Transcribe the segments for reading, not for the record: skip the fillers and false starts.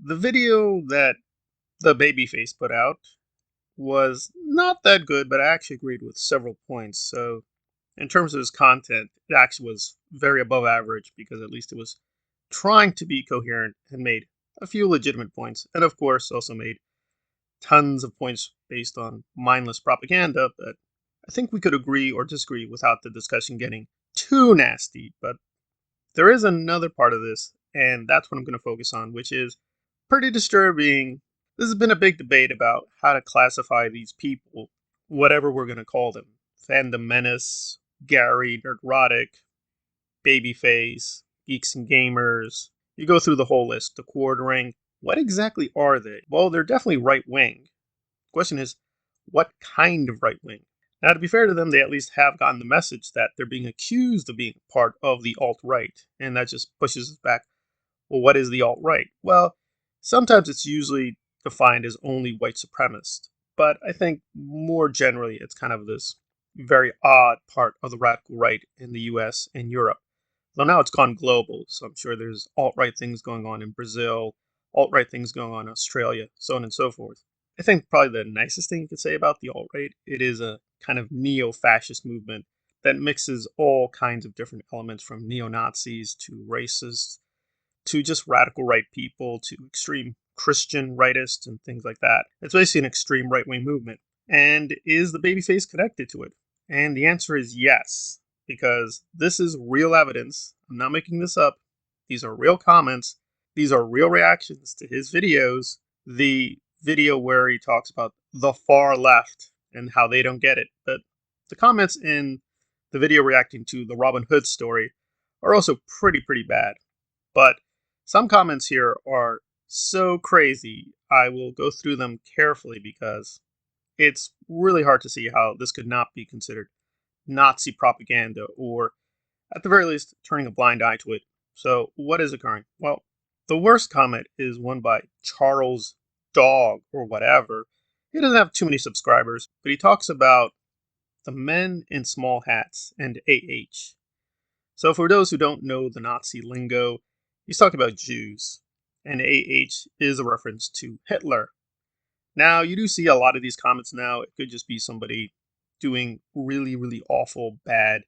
The video that the Babyface put out was not that good, but I actually agreed with several points. So, in terms of his content, it actually was very above average because at least it was trying to be coherent and made a few legitimate points. And of course, also made tons of points based on mindless propaganda that I think we could agree or disagree without the discussion getting too nasty. But there is another part of this, and that's what I'm going to focus on, which is pretty disturbing. This has been a big debate about how to classify these people, whatever we're going to call them. Fandom Menace, Gary, Nerdrotic, Babyface, Geeks and Gamers. You go through the whole list, the quartering. What exactly are they? Well, they're definitely right wing. The question is, what kind of right wing? Now, to be fair to them, they at least have gotten the message that they're being accused of being part of the alt right, and that just pushes us back. Well, what is the alt right? Well, sometimes it's usually defined as only white supremacist, but I think more generally it's kind of this very odd part of the radical right in the US and Europe. Though now it's gone global, so I'm sure there's alt right things going on in Brazil, alt right things going on in Australia, so on and so forth. I think probably the nicest thing you could say about the alt right, it is a kind of neo fascist movement that mixes all kinds of different elements from neo Nazis to racists to just radical right people to extreme Christian rightists and things like that. It's basically an extreme right wing movement. And is the babyface connected to it? And the answer is yes, because this is real evidence. I'm not making this up. These are real comments. These are real reactions to his videos. The video where he talks about the far left and how they don't get it. But the comments in the video reacting to the Robin Hood story are also pretty bad. But some comments here are so crazy, I will go through them carefully because it's really hard to see how this could not be considered Nazi propaganda or, at the very least, turning a blind eye to it. So, what is occurring? Well, the worst comment is one by Charles Dog or whatever. He doesn't have too many subscribers, but he talks about the men in small hats and AH. So, for those who don't know the Nazi lingo, he's talking about Jews, and AH is a reference to Hitler. Now, you do see a lot of these comments now. It could just be somebody doing really awful, bad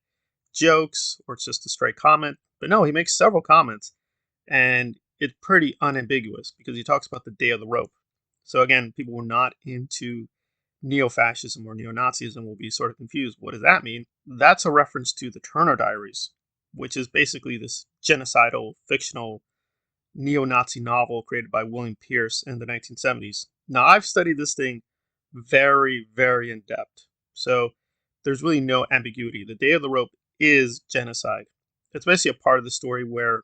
jokes, or it's just a straight comment. But no, he makes several comments, and it's pretty unambiguous because he talks about the day of the rope. So, again, people who are not into neo fascism or neo Nazism will be sort of confused. What does that mean? That's a reference to the Turner Diaries, which is basically this genocidal, fictional neo-Nazi novel created by William Pierce in the 1970s. Now, I've studied this thing very in depth, so there's really no ambiguity. The Day of the Rope is genocide. It's basically a part of the story where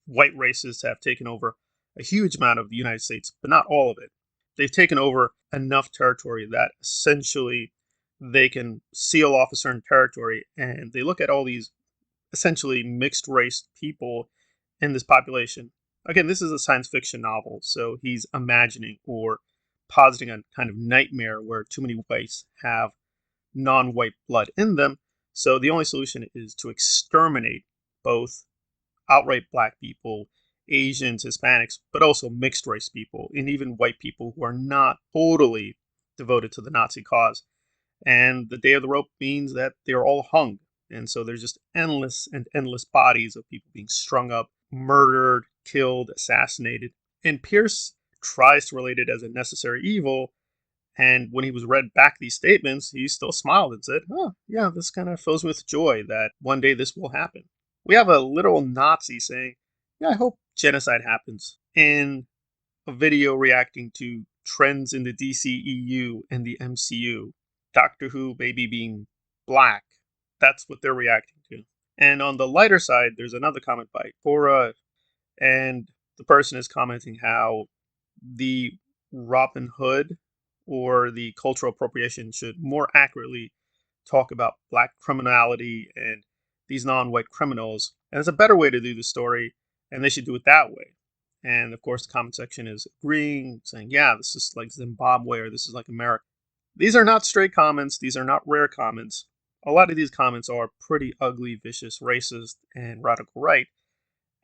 white racists have taken over a huge amount of the United States, but not all of it. They've taken over enough territory that essentially they can seal off a certain territory, and they look at all these essentially mixed race people in this population. Again, this is a science fiction novel, so he's imagining or positing a kind of nightmare where too many whites have non-white blood in them. So the only solution is to exterminate both outright black people, Asians, Hispanics, but also mixed race people, and even white people who are not totally devoted to the Nazi cause. And the Day of the Rope means that they're all hung. And so there's just endless and endless bodies of people being strung up, murdered, killed, assassinated. And Pierce tries to relate it as a necessary evil. And when he was read back these statements, he still smiled and said, oh, yeah, this kind of fills me with joy that one day this will happen. We have a literal Nazi saying, yeah, I hope genocide happens, in a video reacting to trends in the DCEU and the MCU. Doctor Who maybe being black. That's what they're reacting to. And on the lighter side, there's another comment by Cora, and the person is commenting how the Robin Hood or the cultural appropriation should more accurately talk about black criminality and these non-white criminals. And there's a better way to do the story, and they should do it that way. And of course, the comment section is agreeing, saying, yeah, this is like Zimbabwe or this is like America. These are not stray comments. These are not rare comments. A lot of these comments are pretty ugly, vicious, racist, and radical right.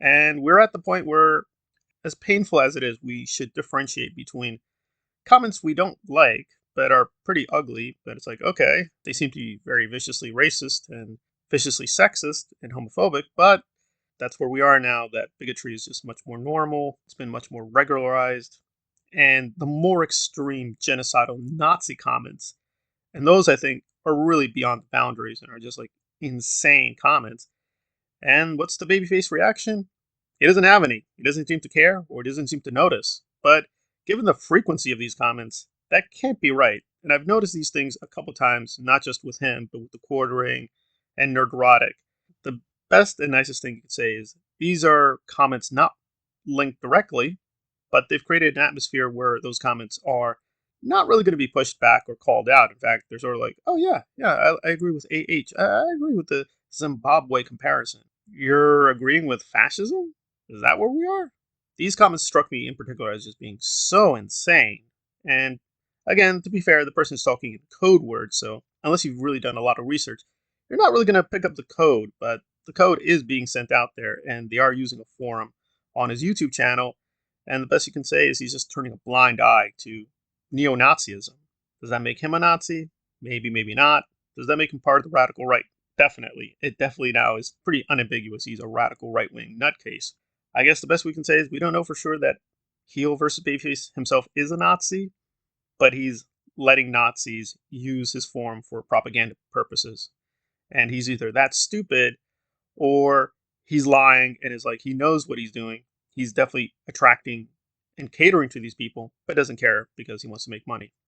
And we're at the point where as painful as it is, we should differentiate between comments we don't like but are pretty ugly, but it's like, okay, they seem to be very viciously racist and viciously sexist and homophobic, but that's where we are now, that bigotry is just much more normal. It's been much more regularized. And the more extreme genocidal Nazi comments, and those I think are really beyond the boundaries and are just like insane comments. And what's the babyface reaction? He doesn't have any. He doesn't seem to care or doesn't seem to notice. But given the frequency of these comments, that can't be right. And I've noticed these things a couple times, not just with him, but with the quartering and Nerdrotic. The best and nicest thing you can say is these are comments not linked directly, but they've created an atmosphere where those comments are not really going to be pushed back or called out. In fact, they're sort of like, oh, yeah, I agree with AH. I agree with the Zimbabwe comparison. You're agreeing with fascism? Is that where we are? These comments struck me in particular as just being so insane. And again, to be fair, the person's talking in code words, so unless you've really done a lot of research, you're not really going to pick up the code, but the code is being sent out there, and they are using a forum on his YouTube channel. And the best you can say is he's just turning a blind eye to neo Nazism. Does that make him a Nazi? Maybe, maybe not. Does that make him part of the radical right? Definitely. It definitely now is pretty unambiguous. He's a radical right wing nutcase. I guess the best we can say is we don't know for sure that Heelvsbabyface himself is a Nazi, but he's letting Nazis use his forum for propaganda purposes. And he's either that stupid or he's lying and is like he knows what he's doing. He's definitely attracting and catering to these people, but doesn't care because he wants to make money.